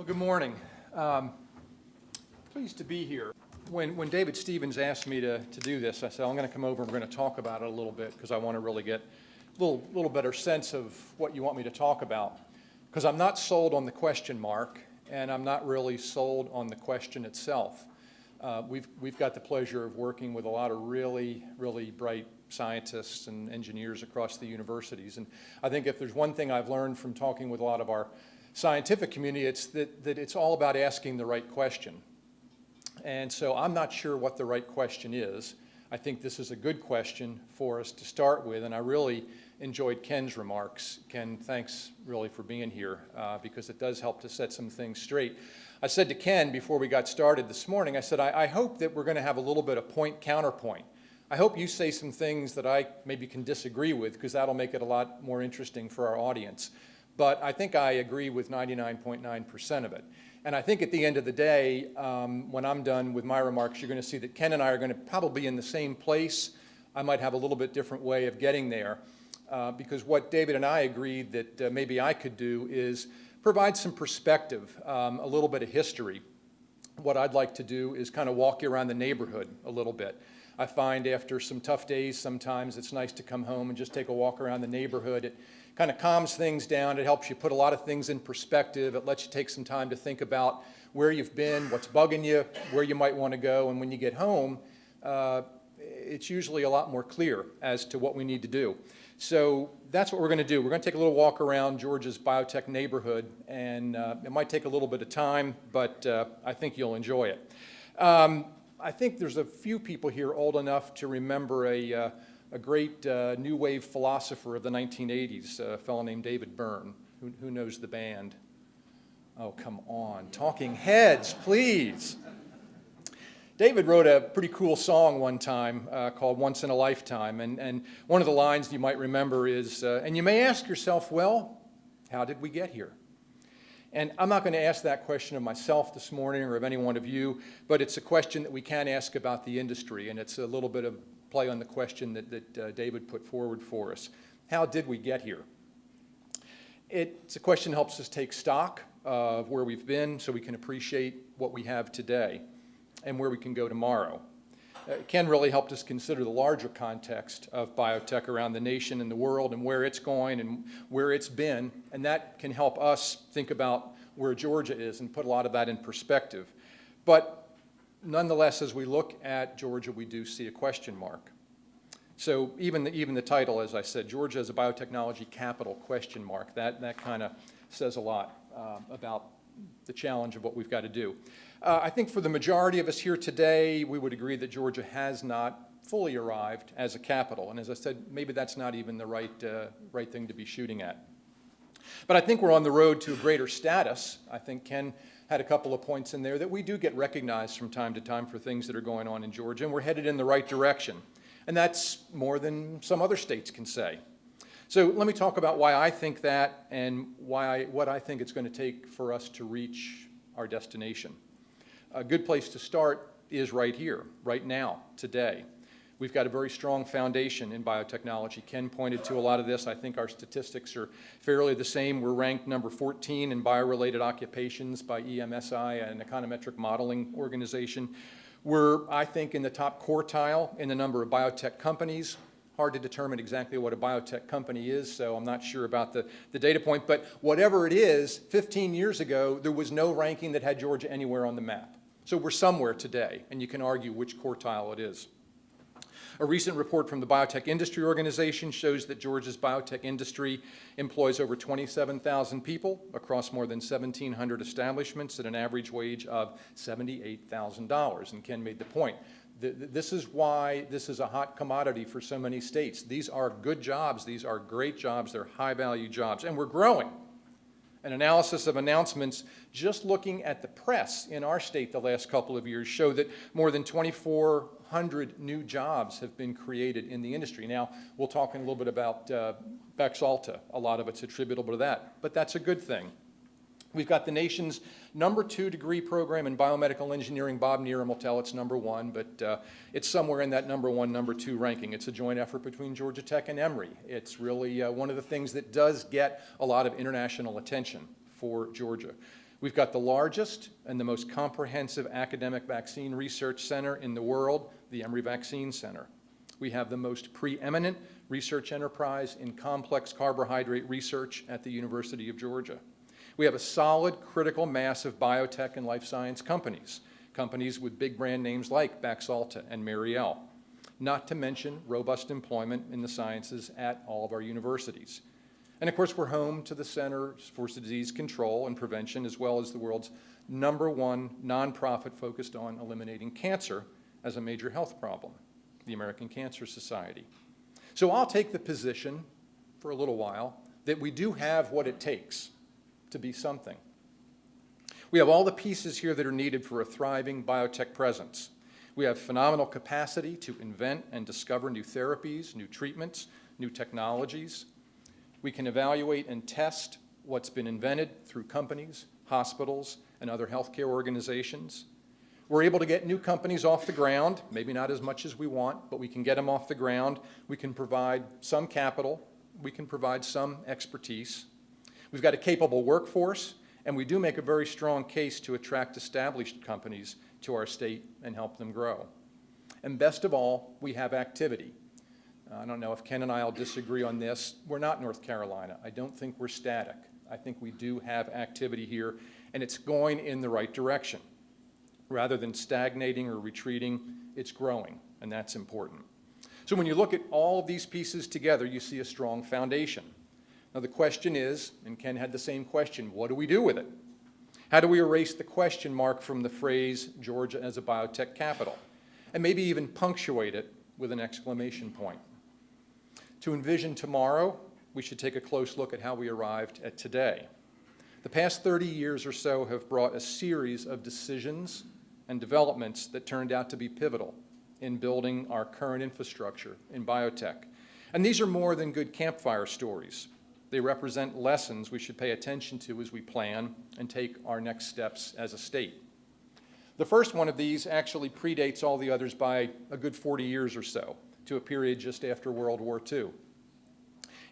Good morning. Pleased to be here. When David Stevens asked me to do this, I said, I'm going to come over and we're going to talk about it a little bit because I want to really get a little better sense of what you want me to talk about. Because I'm not sold on the question mark, and I'm not really sold on the question itself. We've got the pleasure of working with a lot of really bright scientists and engineers across the universities. And I think if there's one thing I've learned from talking with a lot of our scientific community, it's that it's all about asking the right question. And so I'm not sure what the right question is. I think this is a good question for us to start with, and I really enjoyed Ken's remarks. Ken, thanks really for being here because it does help to set some things straight. I said to Ken before we got started this morning, I said, I hope that we're going to have a little bit of point-counterpoint. I hope you say some things that I maybe can disagree with because that'll make it a lot more interesting for our audience. But I think I agree with 99.9% of it. And I think at the end of the day, when I'm done with my remarks, you're going to see that Ken and I are going to probably be in the same place. I might have a little bit different way of getting there because what David and I agreed that maybe I could do is provide some perspective, a little bit of history. What I'd like to do is kind of walk you around the neighborhood a little bit. I find after some tough days, sometimes it's nice to come home and just take a walk around the neighborhood. It kind of calms things down. It helps you put a lot of things in perspective. It lets you take some time to think about where you've been, what's bugging you, where you might want to go. And when you get home, it's usually a lot more clear as to what we need to do. So that's what we're going to do. We're going to take a little walk around Georgia's biotech neighborhood, and it might take a little bit of time, but I think you'll enjoy it. I think there's a few people here old enough to remember a great new wave philosopher of the 1980s, a fellow named David Byrne. Who knows the band? Oh, come on. Talking Heads, please. David wrote a pretty cool song one time called Once in a Lifetime. And one of the lines you might remember is, and you may ask yourself, well, how did we get here? And I'm not going to ask that question of myself this morning or of any one of you, but it's a question that we can ask about the industry, and it's a little bit of play on the question that David put forward for us. How did we get here? It's a question that helps us take stock of where we've been so we can appreciate what we have today and where we can go tomorrow. Ken really helped us consider the larger context of biotech around the nation and the world and where it's going and where it's been, and that can help us think about where Georgia is and put a lot of that in perspective. But nonetheless, as we look at Georgia, we do see a question mark. So even the title, as I said, Georgia as a biotechnology capital, question mark, that kind of says a lot about the challenge of what we've got to do. I think for the majority of us here today, we would agree that Georgia has not fully arrived as a capital. And as I said, maybe that's not even the right thing to be shooting at. But I think we're on the road to a greater status. I think Ken had a couple of points in there that we do get recognized from time to time for things that are going on in Georgia, and we're headed in the right direction. And that's more than some other states can say. So let me talk about why I think that and what I think it's going to take for us to reach our destination. A good place to start is right here, right now, today. We've got a very strong foundation in biotechnology. Ken pointed to a lot of this. I think our statistics are fairly the same. We're ranked number 14 in biorelated occupations by EMSI, an econometric modeling organization. We're, I think, in the top quartile in the number of biotech companies. Hard to determine exactly what a biotech company is, so I'm not sure about the data point. But whatever it is, 15 years ago, there was no ranking that had Georgia anywhere on the map. So we're somewhere today, and you can argue which quartile it is. A recent report from the Biotech Industry Organization shows that Georgia's biotech industry employs over 27,000 people across more than 1,700 establishments at an average wage of $78,000. And Ken made the point. This is why this is a hot commodity for so many states. These are good jobs. These are great jobs. They're high-value jobs, and we're growing. An analysis of announcements just looking at the press in our state the last couple of years show that more than 2,400 new jobs have been created in the industry. Now, we'll talk in a little bit about Bexalta. A lot of it's attributable to that, but that's a good thing. We've got the nation's #2 degree program in biomedical engineering. Bob Neeram will tell it's #1, but it's somewhere in that #1, #2 ranking. It's a joint effort between Georgia Tech and Emory. It's really one of the things that does get a lot of international attention for Georgia. We've got the largest and the most comprehensive academic vaccine research center in the world, the Emory Vaccine Center. We have the most preeminent research enterprise in complex carbohydrate research at the University of Georgia. We have a solid critical mass of biotech and life science companies, companies with big brand names like Baxalta and Meriel, not to mention robust employment in the sciences at all of our universities. And of course, we're home to the Centers for Disease Control and Prevention, as well as the world's #1 nonprofit focused on eliminating cancer as a major health problem, the American Cancer Society. So I'll take the position for a little while that we do have what it takes to be something. We have all the pieces here that are needed for a thriving biotech presence. We have phenomenal capacity to invent and discover new therapies, new treatments, new technologies. We can evaluate and test what's been invented through companies, hospitals, and other healthcare organizations. We're able to get new companies off the ground, maybe not as much as we want, but we can get them off the ground. We can provide some capital. We can provide some expertise. We've got a capable workforce, and we do make a very strong case to attract established companies to our state and help them grow. And best of all, we have activity. I don't know if Ken and I will disagree on this. We're not North Carolina. I don't think we're static. I think we do have activity here, and it's going in the right direction. Rather than stagnating or retreating, it's growing, and that's important. So when you look at all of these pieces together, you see a strong foundation. Now the question is, and Ken had the same question, what do we do with it? How do we erase the question mark from the phrase Georgia as a biotech capital? And maybe even punctuate it with an exclamation point. To envision tomorrow, we should take a close look at how we arrived at today. The past 30 years or so have brought a series of decisions and developments that turned out to be pivotal in building our current infrastructure in biotech. And these are more than good campfire stories. They represent lessons we should pay attention to as we plan and take our next steps as a state. The first one of these actually predates all the others by a good 40 years or so, to a period just after World War II.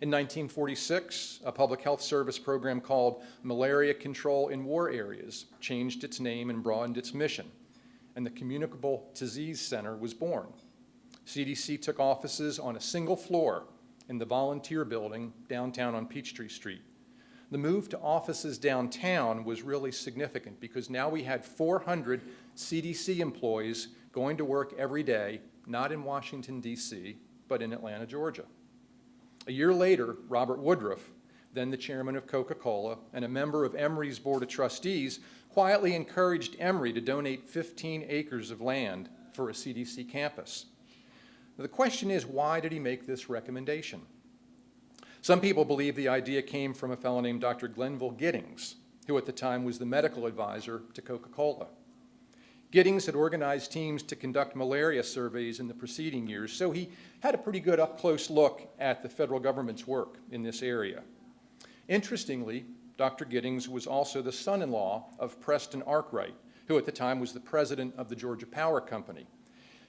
In 1946, a public health service program called Malaria Control in War Areas changed its name and broadened its mission, and the Communicable Disease Center was born. CDC took offices on a single floor in the Volunteer Building downtown on Peachtree Street. The move to offices downtown was really significant because now we had 400 CDC employees going to work every day, not in Washington, D.C., but in Atlanta, Georgia. A year later, Robert Woodruff, then the chairman of Coca-Cola and a member of Emory's Board of Trustees, quietly encouraged Emory to donate 15 acres of land for a CDC campus. The question is, why did he make this recommendation? Some people believe the idea came from a fellow named Dr. Glenville Giddings, who at the time was the medical advisor to Coca-Cola. Giddings had organized teams to conduct malaria surveys in the preceding years, so he had a pretty good up-close look at the federal government's work in this area. Interestingly, Dr. Giddings was also the son-in-law of Preston Arkwright, who at the time was the president of the Georgia Power Company.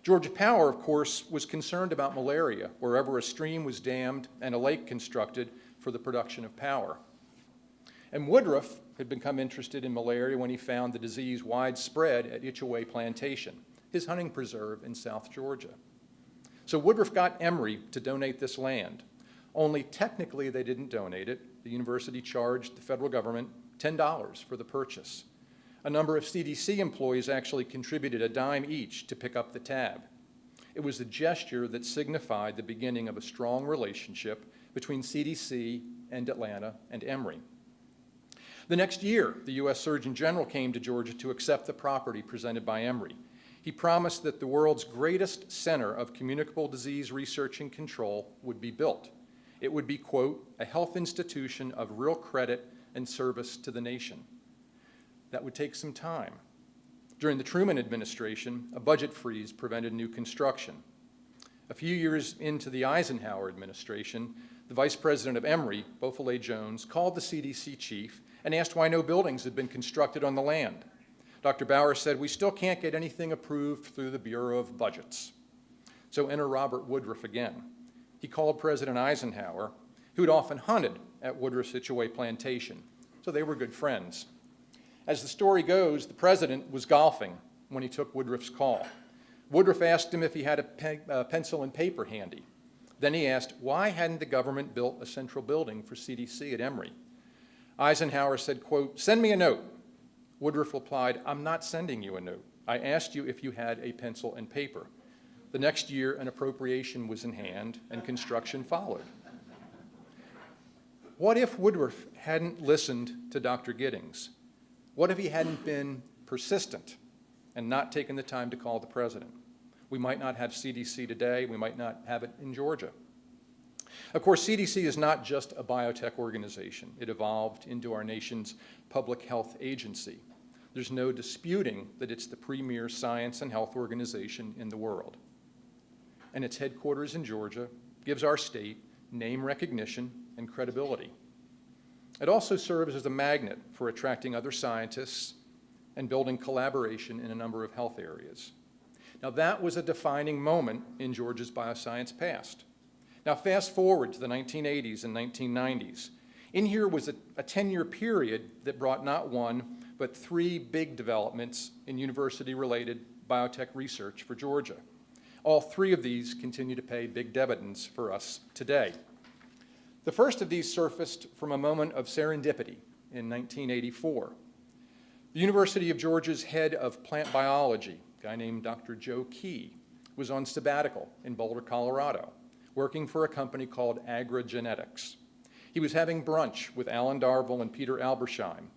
Georgia Power, of course, was concerned about malaria wherever a stream was dammed and a lake constructed for the production of power. And Woodruff had become interested in malaria when he found the disease widespread at Itchaway Plantation, his hunting preserve in South Georgia. So Woodruff got Emory to donate this land. Only technically they didn't donate it. The university charged the federal government $10 for the purchase. A number of CDC employees actually contributed a dime each to pick up the tab. It was a gesture that signified the beginning of a strong relationship between CDC and Atlanta and Emory. The next year, the U.S. Surgeon General came to Georgia to accept the property presented by Emory. He promised that the world's greatest center of communicable disease research and control would be built. It would be, quote, a health institution of real credit and service to the nation. That would take some time. During the Truman administration, a budget freeze prevented new construction. A few years into the Eisenhower administration, the vice president of Emory, Beaufort Jones, called the CDC chief and asked why no buildings had been constructed on the land. Dr. Bauer said, we still can't get anything approved through the Bureau of Budgets. So enter Robert Woodruff again. He called President Eisenhower, who'd often hunted at Woodruff's Itchaway Plantation, so they were good friends. As the story goes, the president was golfing when he took Woodruff's call. Woodruff asked him if he had a pencil and paper handy. Then he asked, why hadn't the government built a central building for CDC at Emory? Eisenhower said, quote, send me a note. Woodruff replied, I'm not sending you a note. I asked you if you had a pencil and paper. The next year, an appropriation was in hand and construction followed. What if Woodruff hadn't listened to Dr. Giddings? What if he hadn't been persistent and not taken the time to call the president? We might not have CDC today. We might not have it in Georgia. Of course, CDC is not just a biotech organization. It evolved into our nation's public health agency. There's no disputing that it's the premier science and health organization in the world. And its headquarters in Georgia gives our state name recognition and credibility. It also serves as a magnet for attracting other scientists and building collaboration in a number of health areas. Now, that was a defining moment in Georgia's bioscience past. Now, fast forward to the 1980s and 1990s. In here was a 10-year period that brought not one, but 3 big developments in university-related biotech research for Georgia. All 3 of these continue to pay big dividends for us today. The first of these surfaced from a moment of serendipity in 1984. The University of Georgia's head of plant biology, a guy named Dr. Joe Key, was on sabbatical in Boulder, Colorado, working for a company called Agrogenetics. He was having brunch with Alan Darville and Peter Albersheim,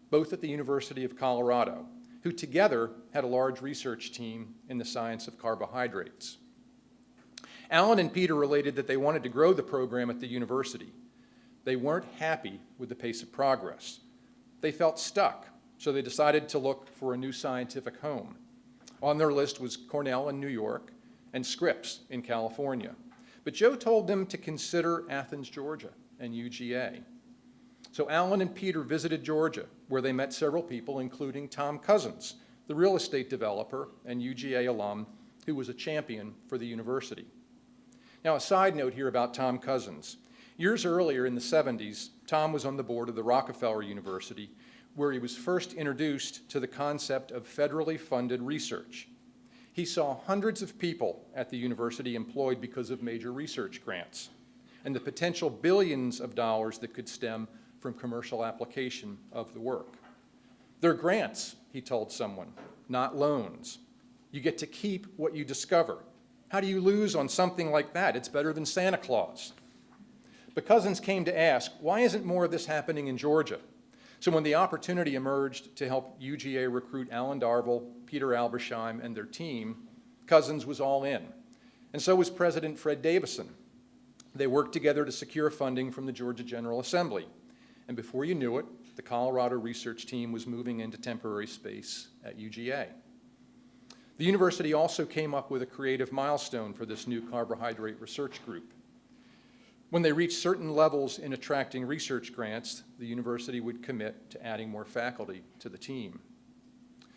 both at the University of Colorado, who together had a large research team in the science of carbohydrates. Alan and Peter related that they wanted to grow the program at the university. They weren't happy with the pace of progress. They felt stuck, so they decided to look for a new scientific home. On their list was Cornell in New York and Scripps in California. But Joe told them to consider Athens, Georgia, and UGA. So Alan and Peter visited Georgia, where they met several people, including Tom Cousins, the real estate developer and UGA alum who was a champion for the university. Now, a side note here about Tom Cousins. Years earlier in the 70s, Tom was on the board of the Rockefeller University, where he was first introduced to the concept of federally funded research. He saw hundreds of people at the university employed because of major research grants and the potential billions of dollars that could stem from commercial application of the work. They're grants, he told someone, not loans. You get to keep what you discover. How do you lose on something like that? It's better than Santa Claus. But Cousins came to ask, why isn't more of this happening in Georgia? So when the opportunity emerged to help UGA recruit Alan Darville, Peter Albersheim, and their team, Cousins was all in. And so was President Fred Davison. They worked together to secure funding from the Georgia General Assembly. And before you knew it, the Colorado research team was moving into temporary space at UGA. The university also came up with a creative milestone for this new carbohydrate research group. When they reached certain levels in attracting research grants, the university would commit to adding more faculty to the team.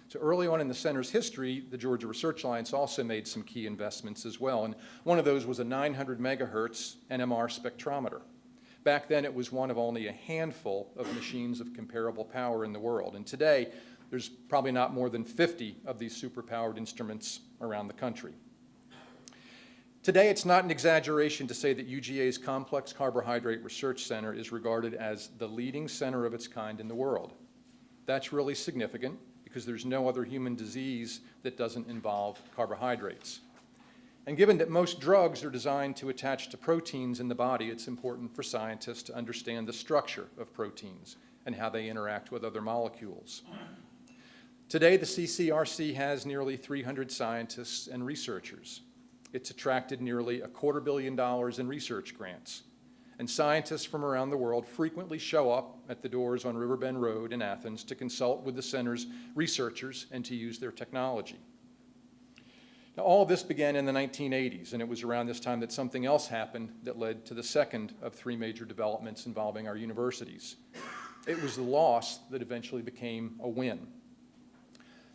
So early on in the center's history, the Georgia Research Alliance also made some key investments as well, and one of those was a 900 megahertz NMR spectrometer. Back then, it was one of only a handful of machines of comparable power in the world, and today, there's probably not more than 50 of these superpowered instruments around the country. Today, it's not an exaggeration to say that UGA's Complex Carbohydrate Research Center is regarded as the leading center of its kind in the world. That's really significant because there's no other human disease that doesn't involve carbohydrates. And given that most drugs are designed to attach to proteins in the body, it's important for scientists to understand the structure of proteins and how they interact with other molecules. Today, the CCRC has nearly 300 scientists and researchers. It's attracted nearly $250 million in research grants. And scientists from around the world frequently show up at the doors on Riverbend Road in Athens to consult with the center's researchers and to use their technology. Now, all of this began in the 1980s, and it was around this time that something else happened that led to the second of 3 major developments involving our universities. It was the loss that eventually became a win.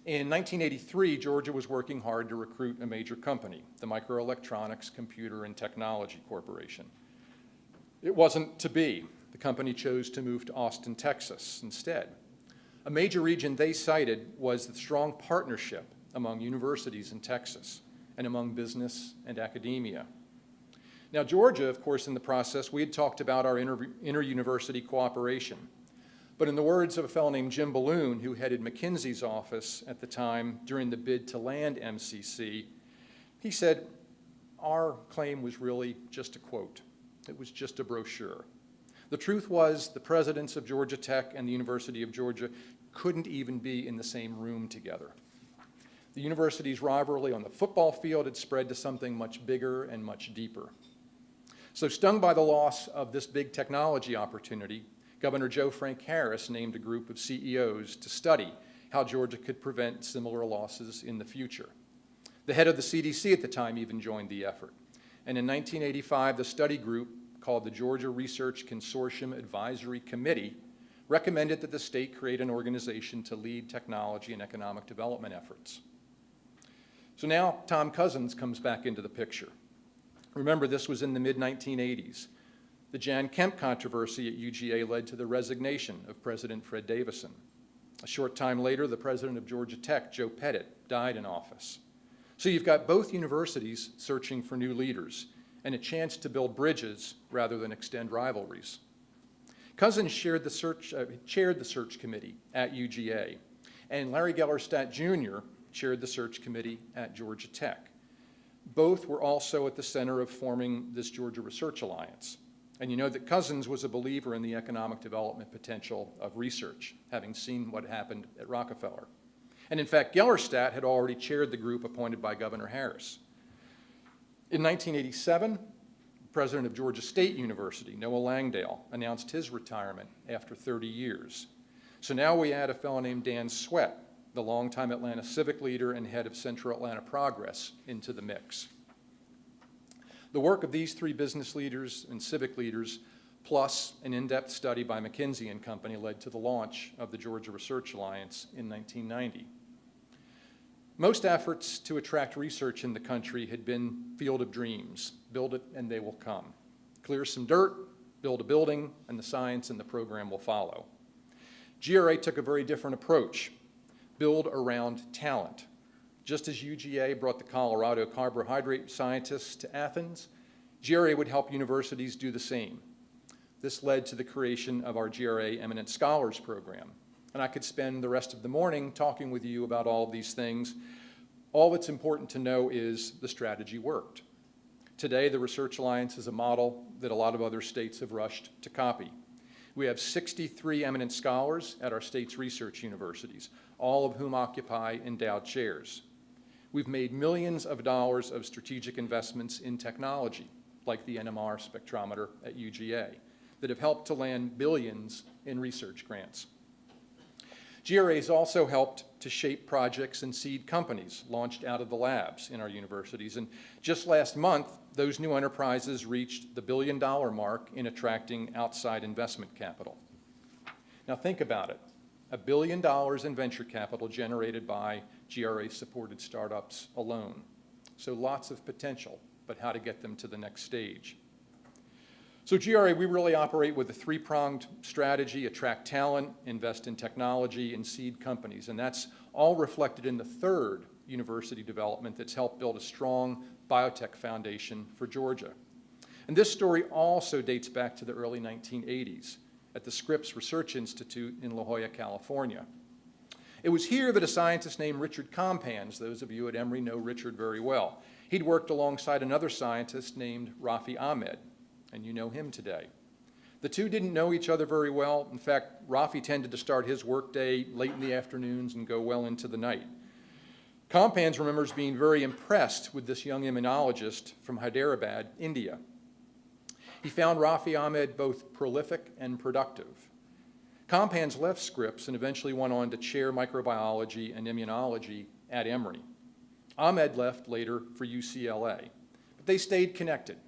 In 1983, Georgia was working hard to recruit a major company, the Microelectronics, Computer, and Technology Corporation. It wasn't to be. The company chose to move to Austin, Texas instead. A major region they cited was the strong partnership among universities in Texas and among business and academia. Now, Georgia, of course, in the process, we had talked about our inter-university cooperation. But in the words of a fellow named Jim Balloon, who headed McKinsey's office at the time during the bid to land MCC, he said, our claim was really just a quote. It was just a brochure. The truth was the presidents of Georgia Tech and the University of Georgia couldn't even be in the same room together. The university's rivalry on the football field had spread to something much bigger and much deeper. So stung by the loss of this big technology opportunity, Governor Joe Frank Harris named a group of CEOs to study how Georgia could prevent similar losses in the future. The head of the CDC at the time even joined the effort. And in 1985, the study group, called the Georgia Research Consortium Advisory Committee, recommended that the state create an organization to lead technology and economic development efforts. So now Tom Cousins comes back into the picture. Remember, this was in the mid-1980s. The Jan Kemp controversy at UGA led to the resignation of President Fred Davison. A short time later, the president of Georgia Tech, Joe Pettit, died in office. So you've got both universities searching for new leaders and a chance to build bridges rather than extend rivalries. Cousins chaired the search committee at UGA, and Larry Gellerstadt Jr. chaired the search committee at Georgia Tech. Both were also at the center of forming this Georgia Research Alliance. And you know that Cousins was a believer in the economic development potential of research, having seen what happened at Rockefeller. And in fact, Gellerstadt had already chaired the group appointed by Governor Harris. In 1987, the president of Georgia State University, Noah Langdale, announced his retirement after 30 years. So now we add a fellow named Dan Sweat, the longtime Atlanta civic leader and head of Central Atlanta Progress, into the mix. The work of these three business leaders and civic leaders, plus an in-depth study by McKinsey and Company, led to the launch of the Georgia Research Alliance in 1990. Most efforts to attract research in the country had been field of dreams. Build it and they will come. Clear some dirt, build a building, and the science and the program will follow. GRA took a very different approach. Build around talent. Just as UGA brought the Colorado carbohydrate scientists to Athens, GRA would help universities do the same. This led to the creation of our GRA Eminent Scholars Program. And I could spend the rest of the morning talking with you about all of these things. All that's important to know is the strategy worked. Today, the Research Alliance is a model that a lot of other states have rushed to copy. We have 63 eminent scholars at our state's research universities, all of whom occupy endowed chairs. We've made millions of dollars of strategic investments in technology, like the NMR spectrometer at UGA, that have helped to land billions in research grants. GRA has also helped to shape projects and seed companies launched out of the labs in our universities. And just last month, those new enterprises reached the $1 billion mark in attracting outside investment capital. Now think about it. $1 billion in venture capital generated by GRA-supported startups alone. So lots of potential, but how to get them to the next stage. So GRA, we really operate with a three-pronged strategy: attract talent, invest in technology, and seed companies. And that's all reflected in the third university development that's helped build a strong biotech foundation for Georgia. And this story also dates back to the early 1980s at the Scripps Research Institute in La Jolla, California. It was here that a scientist named Richard Compans, those of you at Emory know Richard very well, he'd worked alongside another scientist named Rafi Ahmed, and you know him today. The two didn't know each other very well. In fact, Rafi tended to start his workday late in the afternoons and go well into the night. Compans remembers being very impressed with this young immunologist from Hyderabad, India. He found Rafi Ahmed both prolific and productive. Compans left Scripps and eventually went on to chair microbiology and immunology at Emory. Ahmed left later for UCLA, but they stayed connected.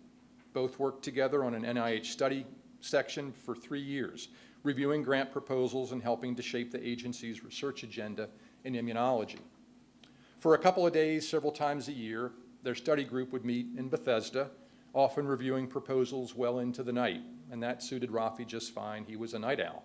Both worked together on an NIH study section for 3 years, reviewing grant proposals and helping to shape the agency's research agenda in immunology. For a couple of days, several times a year, their study group would meet in Bethesda, often reviewing proposals well into the night, and that suited Rafi just fine. He was a night owl.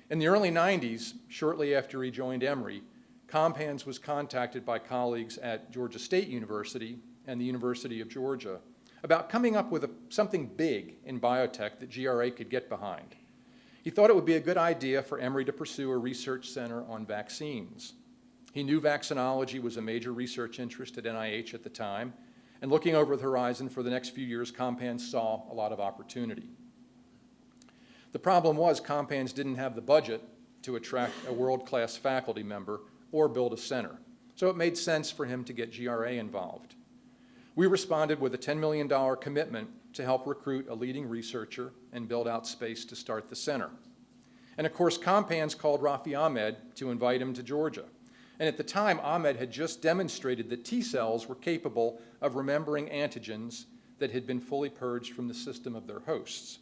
In the early 90s, shortly after he joined Emory, Compans was contacted by colleagues at Georgia State University and the University of Georgia about coming up with something big in biotech that GRA could get behind. He thought it would be a good idea for Emory to pursue a research center on vaccines. He knew vaccinology was a major research interest at NIH at the time, and looking over the horizon for the next few years, Compans saw a lot of opportunity. The problem was Compans didn't have the budget to attract a world-class faculty member or build a center, so it made sense for him to get GRA involved. We responded with a $10 million commitment to help recruit a leading researcher and build out space to start the center. And of course, Compans called Rafi Ahmed to invite him to Georgia. And at the time, Ahmed had just demonstrated that T cells were capable of remembering antigens that had been fully purged from the system of their hosts.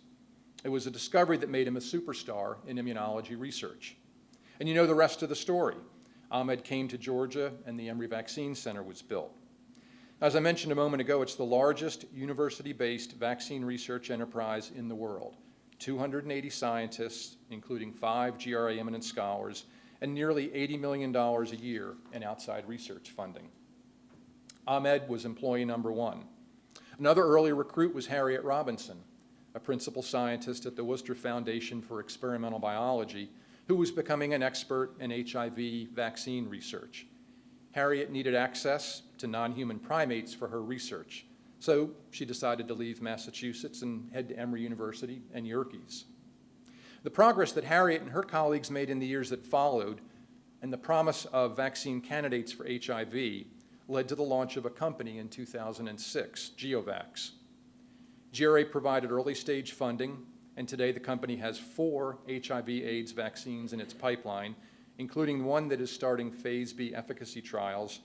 It was a discovery that made him a superstar in immunology research. And you know the rest of the story. Ahmed came to Georgia, and the Emory Vaccine Center was built. As I mentioned a moment ago, it's the largest university-based vaccine research enterprise in the world. 280 scientists, including 5 GRA eminent scholars, and nearly $80 million a year in outside research funding. Ahmed was employee number 1. Another early recruit was Harriet Robinson, a principal scientist at the Worcester Foundation for Experimental Biology, who was becoming an expert in HIV vaccine research. Harriet needed access to non-human primates for her research, so she decided to leave Massachusetts and head to Emory University and Yerkes. The progress that Harriet and her colleagues made in the years that followed, and the promise of vaccine candidates for HIV, led to the launch of a company in 2006, GeoVax. GRA provided early-stage funding, and today the company has 4 HIV/AIDS vaccines in its pipeline, including one that is starting Phase B efficacy trials,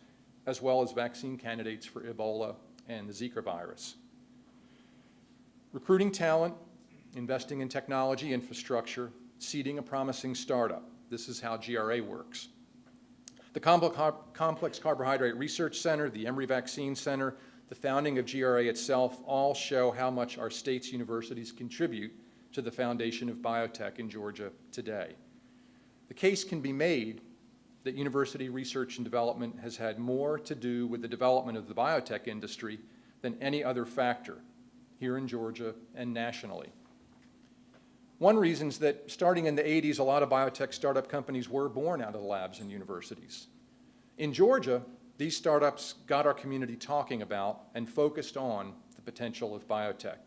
as well as vaccine candidates for Ebola and the Zika virus. Recruiting talent, investing in technology infrastructure, seeding a promising startup. This is how GRA works. The Complex Carbohydrate Research Center, the Emory Vaccine Center, the founding of GRA itself all show how much our state's universities contribute to the foundation of biotech in Georgia today. The case can be made that university research and development has had more to do with the development of the biotech industry than any other factor here in Georgia and nationally. One reason is that starting in the 80s, a lot of biotech startup companies were born out of the labs and universities. In Georgia, these startups got our community talking about and focused on the potential of biotech.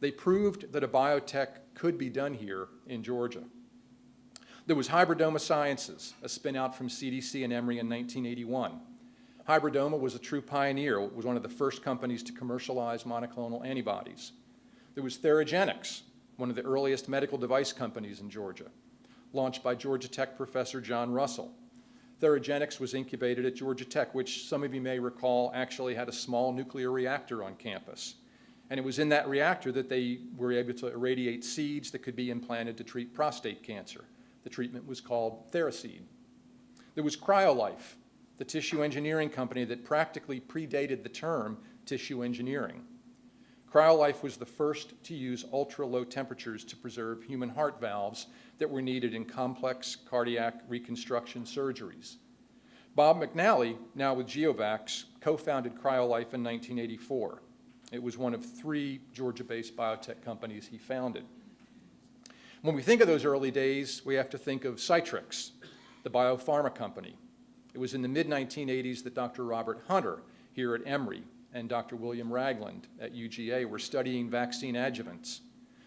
They proved that a biotech could be done here in Georgia. There was Hybridoma Sciences, a spin-out from CDC and Emory in 1981. Hybridoma was a true pioneer. It was one of the first companies to commercialize monoclonal antibodies. There was Theragenics, one of the earliest medical device companies in Georgia, launched by Georgia Tech professor John Russell. Theragenics was incubated at Georgia Tech, which some of you may recall actually had a small nuclear reactor on campus. And it was in that reactor that they were able to irradiate seeds that could be implanted to treat prostate cancer. The treatment was called Theraseed. There was CryoLife, the tissue engineering company that practically predated the term tissue engineering. CryoLife was the first to use ultra-low temperatures to preserve human heart valves that were needed in complex cardiac reconstruction surgeries. Bob McNally, now with GeoVax, co-founded CryoLife in 1984. It was one of 3 Georgia-based biotech companies he founded. When we think of those early days, we have to think of Citrix, the biopharma company. It was in the mid-1980s that Dr. Robert Hunter here at Emory and Dr. William Ragland at UGA were studying vaccine adjuvants.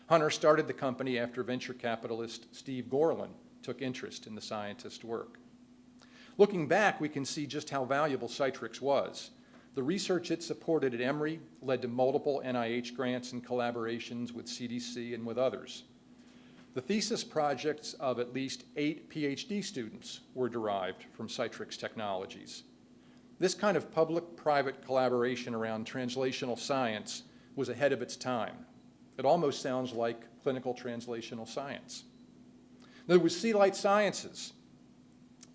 Hunter started the company after venture capitalist Steve Gorlin took interest in the scientist's work. Looking back, we can see just how valuable Citrix was. The research it supported at Emory led to multiple NIH grants and collaborations with CDC and with others. The thesis projects of at least 8 PhD students were derived from Citrix technologies. This kind of public-private collaboration around translational science was ahead of its time. It almost sounds like clinical translational science. There was Sealight Sciences.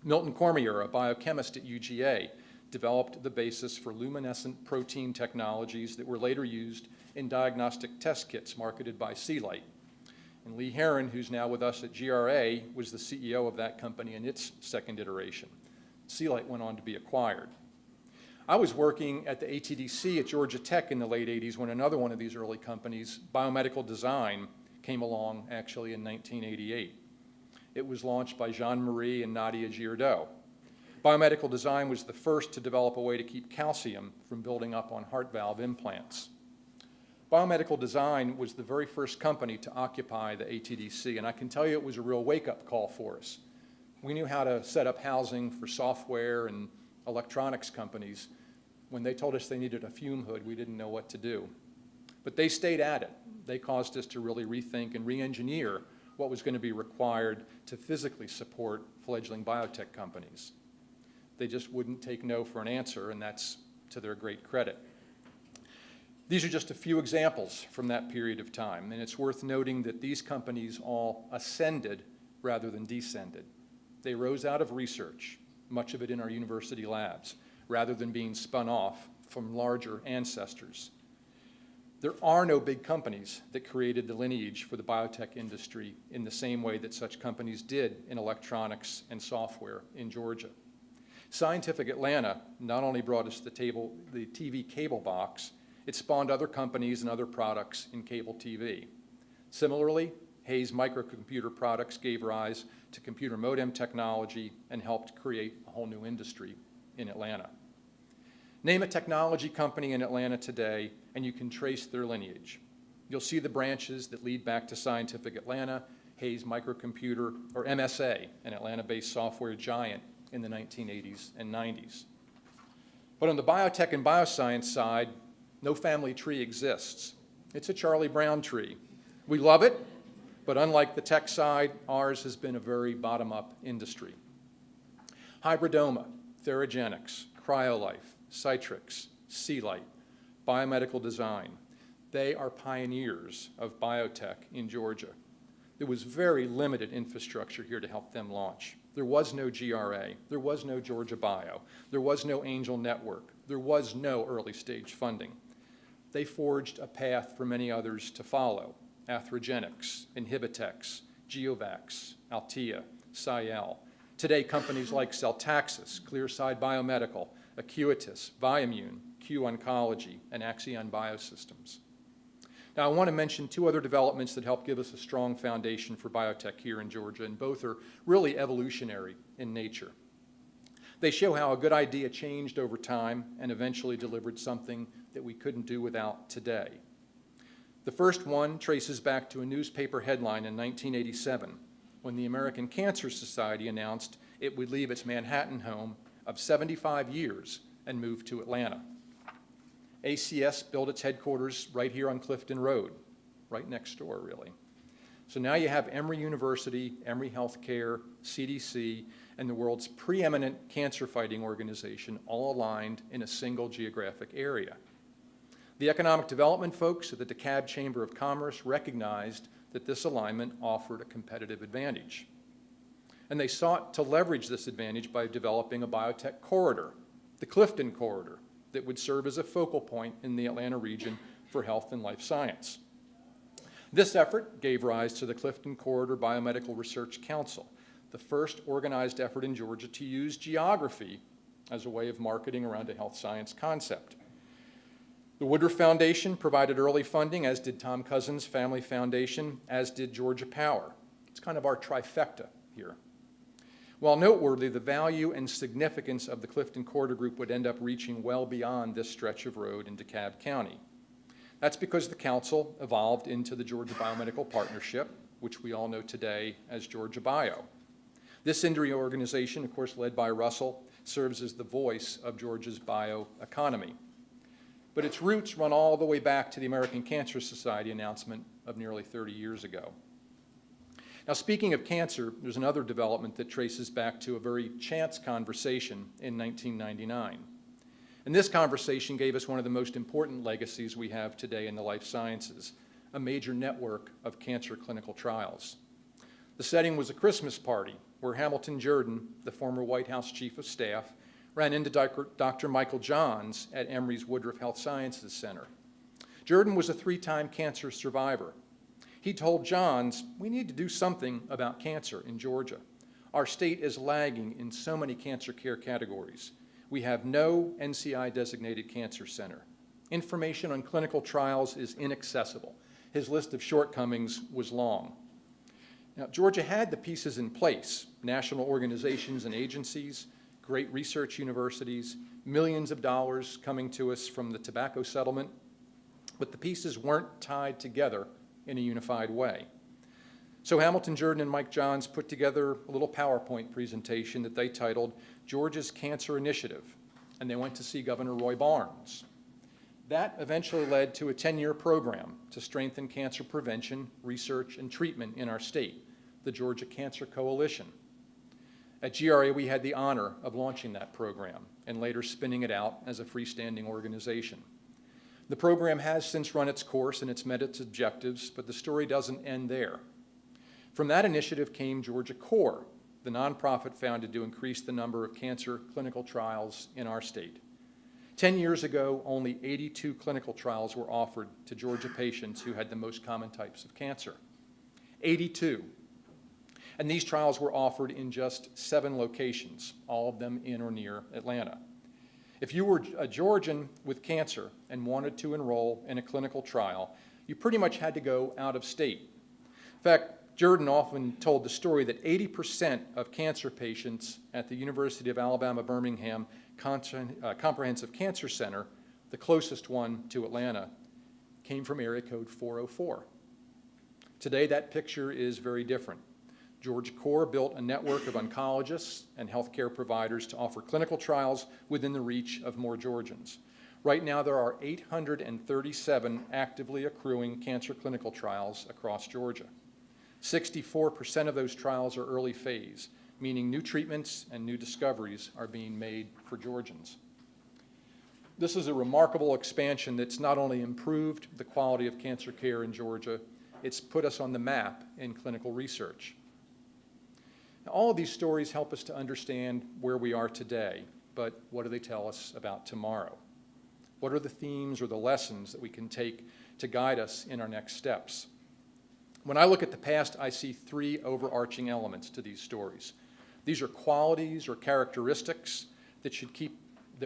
Milton Cormier, a biochemist at UGA, developed the basis for luminescent protein technologies that were later used in diagnostic test kits marketed by Sealight. And Lee Heron, who's now with us at GRA, was the CEO of that company in its second iteration. Sealight went on to be acquired. I was working at the ATDC at Georgia Tech in the late 80s when another one of these early companies, Biomedical Design, came along actually in 1988. It was launched by Jean-Marie and Nadia Giordot. Biomedical Design was the first to develop a way to keep calcium from building up on heart valve implants. Biomedical Design was the very first company to occupy the ATDC, and I can tell you it was a real wake-up call for us. We knew how to set up housing for software and electronics companies. When they told us they needed a fume hood, we didn't know what to do. But they stayed at it. They caused us to really rethink and re-engineer what was going to be required to physically support fledgling biotech companies. They just wouldn't take no for an answer, and that's to their great credit. These are just a few examples from that period of time, and it's worth noting that these companies all ascended rather than descended. They rose out of research, much of it in our university labs, rather than being spun off from larger ancestors. There are no big companies that created the lineage for the biotech industry in the same way that such companies did in electronics and software in Georgia. Scientific Atlanta not only brought us the TV cable box, it spawned other companies and other products in cable TV. Similarly, Hayes microcomputer products gave rise to computer modem technology and helped create a whole new industry in Atlanta. Name a technology company in Atlanta today, and you can trace their lineage. You'll see the branches that lead back to Scientific Atlanta, Hayes Microcomputer, or MSA, an Atlanta-based software giant in the 1980s and 90s. But on the biotech and bioscience side, no family tree exists. It's a Charlie Brown tree. We love it, but unlike the tech side, ours has been a very bottom-up industry. Hybridoma, Theragenics, Cryolife, Citrix, Sealight, Biomedical Design, they are pioneers of biotech in Georgia. There was very limited infrastructure here to help them launch. There was no GRA, there was no Georgia Bio, there was no Angel Network, there was no early stage funding. They forged a path for many others to follow: Atherogenics, Inhibitex, Geovax, Altea, Ciel. Today, companies like Celtaxis, Clearside Biomedical, Acuitas, Viamune, Q Oncology, and Axion Biosystems. Now, I want to mention two other developments that help give us a strong foundation for biotech here in Georgia, and both are really evolutionary in nature. They show how a good idea changed over time and eventually delivered something that we couldn't do without today. The first one traces back to a newspaper headline in 1987 when the American Cancer Society announced it would leave its Manhattan home of 75 years and move to Atlanta. ACS built its headquarters right here on Clifton Road, right next door, really. So now you have Emory University, Emory Healthcare, CDC, and the world's preeminent cancer fighting organization all aligned in a single geographic area. The economic development folks at the DeKalb Chamber of Commerce recognized that this alignment offered a competitive advantage. And they sought to leverage this advantage by developing a biotech corridor, the Clifton Corridor, that would serve as a focal point in the Atlanta region for health and life science. This effort gave rise to the Clifton Corridor Biomedical Research Council, the first organized effort in Georgia to use geography as a way of marketing around a health science concept. The Woodruff Foundation provided early funding, as did Tom Cousins Family Foundation, as did Georgia Power. It's kind of our trifecta here. While noteworthy, the value and significance of the Clifton Corridor Group would end up reaching well beyond this stretch of road in DeKalb County. That's because the council evolved into the Georgia Biomedical Partnership, which we all know today as Georgia Bio. This industry organization, of course led by Russell, serves as the voice of Georgia's bioeconomy. But its roots run all the way back to the American Cancer Society announcement of nearly 30 years ago. Now, speaking of cancer, there's another development that traces back to a very chance conversation in 1999. And this conversation gave us one of the most important legacies we have today in the life sciences, a major network of cancer clinical trials. The setting was a Christmas party where Hamilton Jordan, the former White House Chief of Staff, ran into Dr. Michael Johns at Emory's Woodruff Health Sciences Center. Jordan was a 3-time cancer survivor. He told Johns, we need to do something about cancer in Georgia. Our state is lagging in so many cancer care categories. We have no NCI-designated cancer center. Information on clinical trials is inaccessible. His list of shortcomings was long. Now, Georgia had the pieces in place: national organizations and agencies, great research universities, millions of dollars coming to us from the tobacco settlement, but the pieces weren't tied together in a unified way. So Hamilton Jordan and Mike Johns put together a little PowerPoint presentation that they titled Georgia's Cancer Initiative, and they went to see Governor Roy Barnes. That eventually led to a 10-year program to strengthen cancer prevention, research, and treatment in our state, the Georgia Cancer Coalition. At GRA, we had the honor of launching that program and later spinning it out as a freestanding organization. The program has since run its course and it's met its objectives, but the story doesn't end there. From that initiative came Georgia Core, the nonprofit founded to increase the number of cancer clinical trials in our state. 10 years ago, only 82 clinical trials were offered to Georgia patients who had the most common types of cancer. 82. And these trials were offered in just 7 locations, all of them in or near Atlanta. If you were a Georgian with cancer and wanted to enroll in a clinical trial, you pretty much had to go out of state. In fact, Jordan often told the story that 80% of cancer patients at the University of Alabama Birmingham Comprehensive Cancer Center, the closest one to Atlanta, came from area code 404. Today, that picture is very different. Georgia Core built a network of oncologists and healthcare providers to offer clinical trials within the reach of more Georgians. Right now, there are 837 actively accruing cancer clinical trials across Georgia. 64% of those trials are early phase, meaning new treatments and new discoveries are being made for Georgians. This is a remarkable expansion that's not only improved the quality of cancer care in Georgia, it's put us on the map in clinical research. Now, all of these stories help us to understand where we are today, but what do they tell us about tomorrow? What are the themes or the lessons that we can take to guide us in our next steps? When I look at the past, I see 3 overarching elements to these stories. These are qualities or characteristics that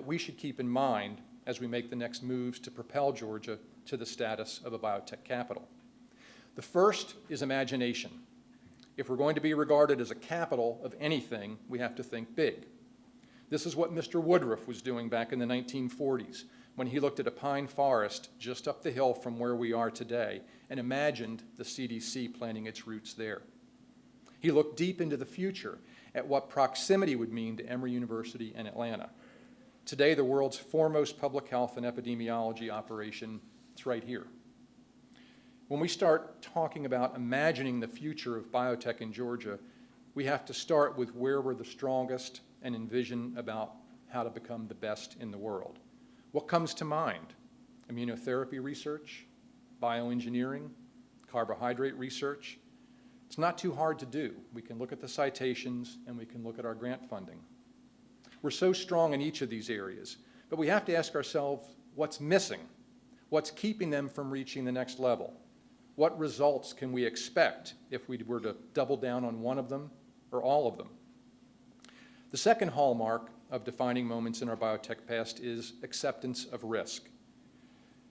we should keep in mind as we make the next moves to propel Georgia to the status of a biotech capital. The first is imagination. If we're going to be regarded as a capital of anything, we have to think big. This is what Mr. Woodruff was doing back in the 1940s when he looked at a pine forest just up the hill from where we are today and imagined the CDC planting its roots there. He looked deep into the future at what proximity would mean to Emory University and Atlanta. Today, the world's foremost public health and epidemiology operation is right here. When we start talking about imagining the future of biotech in Georgia, we have to start with where we're the strongest and envision about how to become the best in the world. What comes to mind? Immunotherapy research, bioengineering, carbohydrate research. It's not too hard to do. We can look at the citations and we can look at our grant funding. We're so strong in each of these areas, but we have to ask ourselves what's missing? What's keeping them from reaching the next level? What results can we expect if we were to double down on one of them or all of them? The second hallmark of defining moments in our biotech past is acceptance of risk.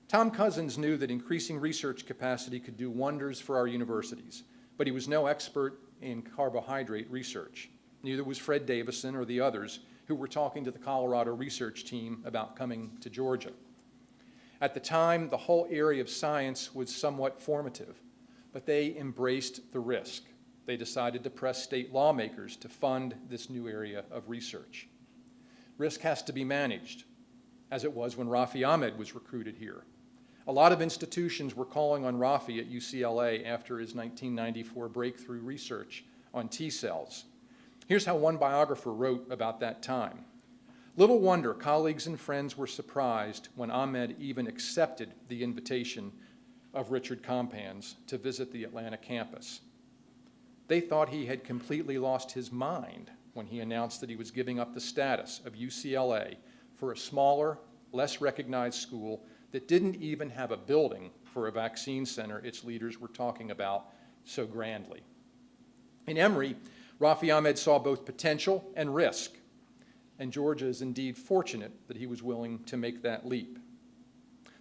Tom Cousins knew that increasing research capacity could do wonders for our universities, but he was no expert in carbohydrate research. Neither was Fred Davison or the others who were talking to the Colorado research team about coming to Georgia. At the time, the whole area of science was somewhat formative, but they embraced the risk. They decided to press state lawmakers to fund this new area of research. Risk has to be managed, as it was when Rafi Ahmed was recruited here. A lot of institutions were calling on Rafi at UCLA after his 1994 breakthrough research on T cells. Here's how one biographer wrote about that time. Little wonder colleagues and friends were surprised when Ahmed even accepted the invitation of Richard Compans to visit the Atlanta campus. They thought he had completely lost his mind when he announced that he was giving up the status of UCLA for a smaller, less recognized school that didn't even have a building for a vaccine center its leaders were talking about so grandly. In Emory, Rafi Ahmed saw both potential and risk, and Georgia is indeed fortunate that he was willing to make that leap.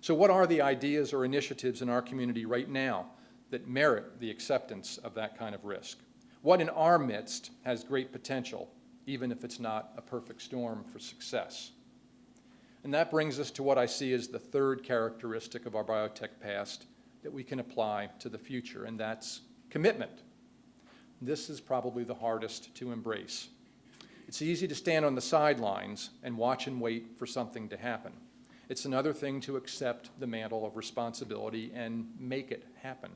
So what are the ideas or initiatives in our community right now that merit the acceptance of that kind of risk? What in our midst has great potential, even if it's not a perfect storm for success? And that brings us to what I see as the third characteristic of our biotech past that we can apply to the future, and that's commitment. This is probably the hardest to embrace. It's easy to stand on the sidelines and watch and wait for something to happen. It's another thing to accept the mantle of responsibility and make it happen.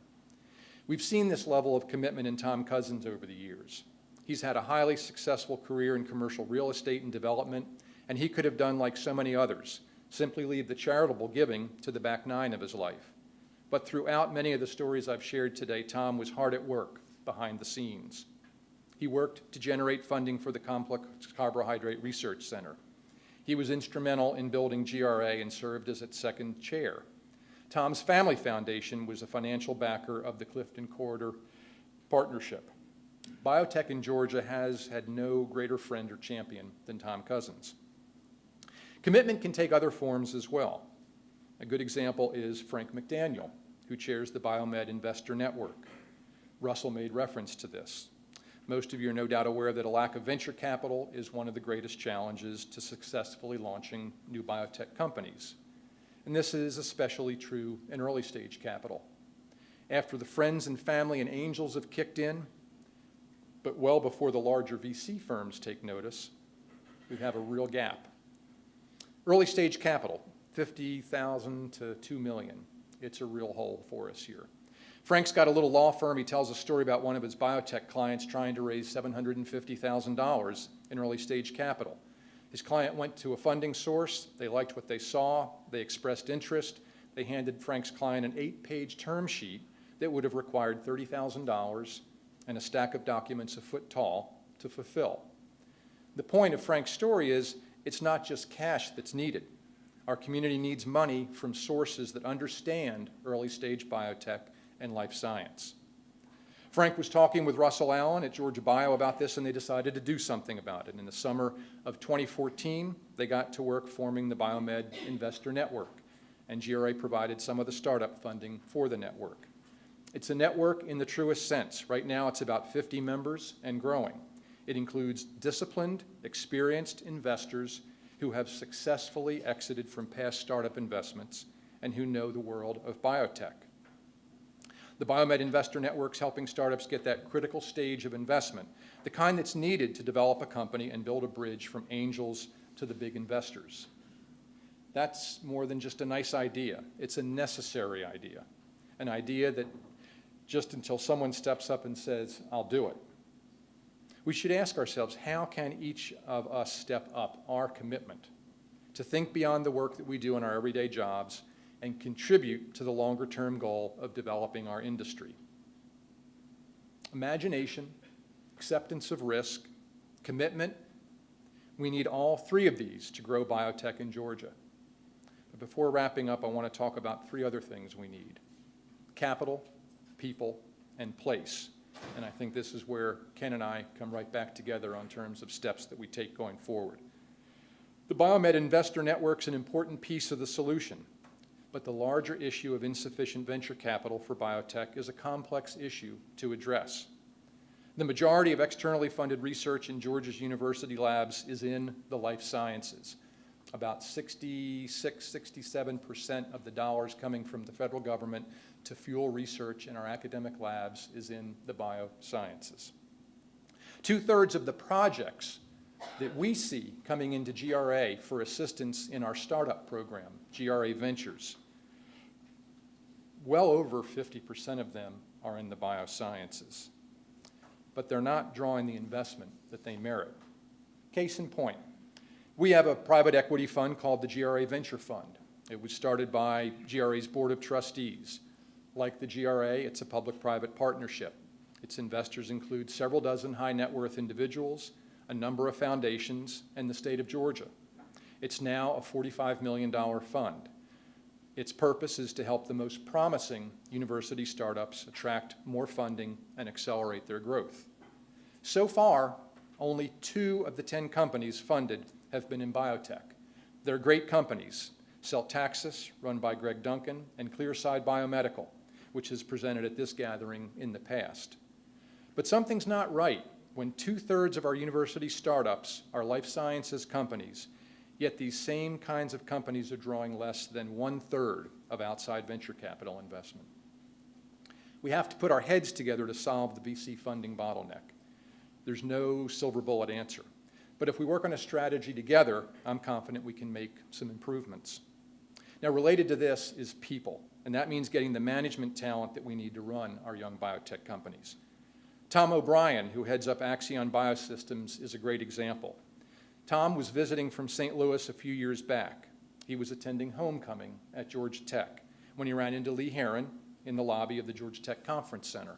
We've seen this level of commitment in Tom Cousins over the years. He's had a highly successful career in commercial real estate and development, and he could have done like so many others, simply leave the charitable giving to the back nine of his life. But throughout many of the stories I've shared today, Tom was hard at work behind the scenes. He worked to generate funding for the Complex Carbohydrate Research Center. He was instrumental in building GRA and served as its second chair. Tom's family foundation was a financial backer of the Clifton Corridor Partnership. Biotech in Georgia has had no greater friend or champion than Tom Cousins. Commitment can take other forms as well. A good example is Frank McDaniel, who chairs the Biomed Investor Network. Russell made reference to this. Most of you are no doubt aware that a lack of venture capital is one of the greatest challenges to successfully launching new biotech companies. And this is especially true in early stage capital. After the friends and family and angels have kicked in, but well before the larger VC firms take notice, we have a real gap. Early stage capital, $50,000 to $2 million. It's a real hole for us here. Frank's got a little law firm. He tells a story about one of his biotech clients trying to raise $750,000 in early stage capital. His client went to a funding source. They liked what they saw. They expressed interest. They handed Frank's client an 8-page term sheet that would have required $30,000 and a stack of documents a foot tall to fulfill. The point of Frank's story is it's not just cash that's needed. Our community needs money from sources that understand early stage biotech and life science. Frank was talking with Russell Allen at Georgia Bio about this, and they decided to do something about it. In the summer of 2014, they got to work forming the Biomed Investor Network, and GRA provided some of the startup funding for the network. It's a network in the truest sense. Right now, it's about 50 members and growing. It includes disciplined, experienced investors who have successfully exited from past startup investments and who know the world of biotech. The Biomed Investor Network's helping startups get that critical stage of investment, the kind that's needed to develop a company and build a bridge from angels to the big investors. That's more than just a nice idea. It's a necessary idea, an idea that just until someone steps up and says, I'll do it. We should ask ourselves, how can each of us step up our commitment to think beyond the work that we do in our everyday jobs and contribute to the longer-term goal of developing our industry? Imagination, acceptance of risk, commitment. We need all three of these to grow biotech in Georgia. But before wrapping up, I want to talk about three other things we need: capital, people, and place. And I think this is where Ken and I come right back together on terms of steps that we take going forward. The Biomed Investor Network's an important piece of the solution, but the larger issue of insufficient venture capital for biotech is a complex issue to address. The majority of externally funded research in Georgia's university labs is in the life sciences. About 67% of the dollars coming from the federal government to fuel research in our academic labs is in the biosciences. 2/3 of the projects that we see coming into GRA for assistance in our startup program, GRA Ventures, well over 50% of them are in the biosciences. But they're not drawing the investment that they merit. Case in point, we have a private equity fund called the GRA Venture Fund. It was started by GRA's Board of Trustees. Like the GRA, it's a public-private partnership. Its investors include several dozen high-net-worth individuals, a number of foundations, and the state of Georgia. It's now a $45 million fund. Its purpose is to help the most promising university startups attract more funding and accelerate their growth. So far, only 2 of the 10 companies funded have been in biotech. They're great companies: Celtaxis, run by Greg Duncan, and Clearside Biomedical, which has presented at this gathering in the past. But something's not right when 2/3 of our university startups are life sciences companies, yet these same kinds of companies are drawing less than 1/3 of outside venture capital investment. We have to put our heads together to solve the VC funding bottleneck. There's no silver bullet answer. But if we work on a strategy together, I'm confident we can make some improvements. Now, related to this is people, and that means getting the management talent that we need to run our young biotech companies. Tom O'Brien, who heads up Axion Biosystems, is a great example. Tom was visiting from St. Louis a few years back. He was attending homecoming at Georgia Tech when he ran into Lee Heron in the lobby of the Georgia Tech Conference Center.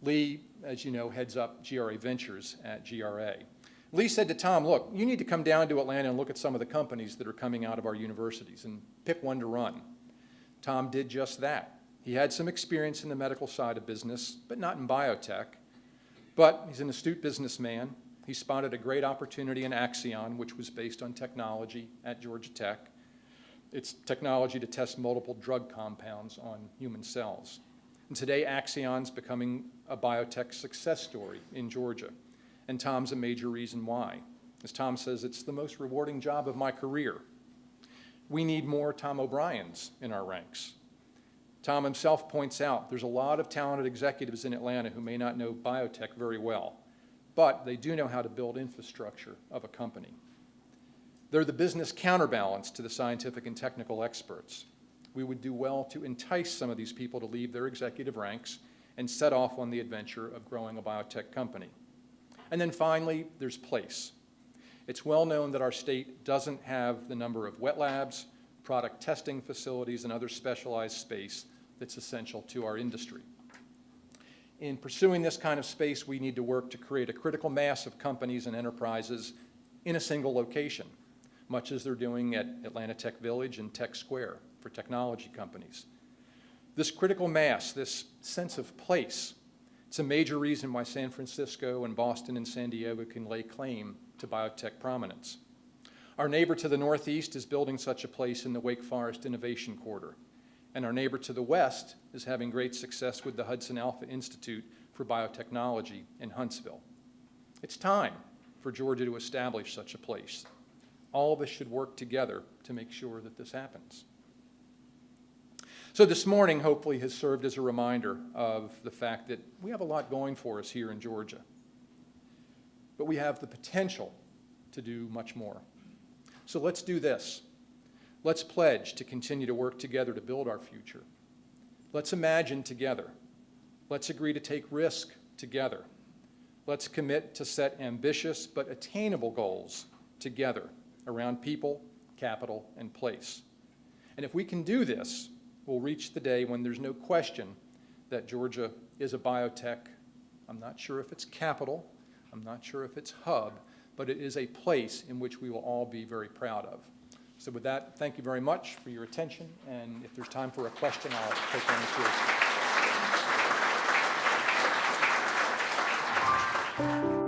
Lee, as you know, heads up GRA Ventures at GRA. Lee said to Tom, look, you need to come down to Atlanta and look at some of the companies that are coming out of our universities and pick one to run. Tom did just that. He had some experience in the medical side of business, but not in biotech. But he's an astute businessman. He spotted a great opportunity in Axion, which was based on technology at Georgia Tech. It's technology to test multiple drug compounds on human cells. And today, Axion's becoming a biotech success story in Georgia. And Tom's a major reason why. As Tom says, it's the most rewarding job of my career. We need more Tom O'Briens in our ranks. Tom himself points out there's a lot of talented executives in Atlanta who may not know biotech very well, but they do know how to build infrastructure of a company. They're the business counterbalance to the scientific and technical experts. We would do well to entice some of these people to leave their executive ranks and set off on the adventure of growing a biotech company. And then finally, there's place. It's well known that our state doesn't have the number of wet labs, product testing facilities, and other specialized space that's essential to our industry. In pursuing this kind of space, we need to work to create a critical mass of companies and enterprises in a single location, much as they're doing at Atlanta Tech Village and Tech Square for technology companies. This critical mass, this sense of place, it's a major reason why San Francisco and Boston and San Diego can lay claim to biotech prominence. Our neighbor to the northeast is building such a place in the Wake Forest Innovation Corridor, and our neighbor to the west is having great success with the Hudson Alpha Institute for Biotechnology in Huntsville. It's time for Georgia to establish such a place. All of us should work together to make sure that this happens. So this morning, hopefully, has served as a reminder of the fact that we have a lot going for us here in Georgia, but we have the potential to do much more. So let's do this. Let's pledge to continue to work together to build our future. Let's imagine together. Let's agree to take risk together. Let's commit to set ambitious but attainable goals together around people, capital, and place. And if we can do this, we'll reach the day when there's no question that Georgia is a biotech. I'm not sure if it's capital, I'm not sure if it's hub, but it is a place in which we will all be very proud of. So with that, thank you very much for your attention, and if there's time for a question, I'll take one or two.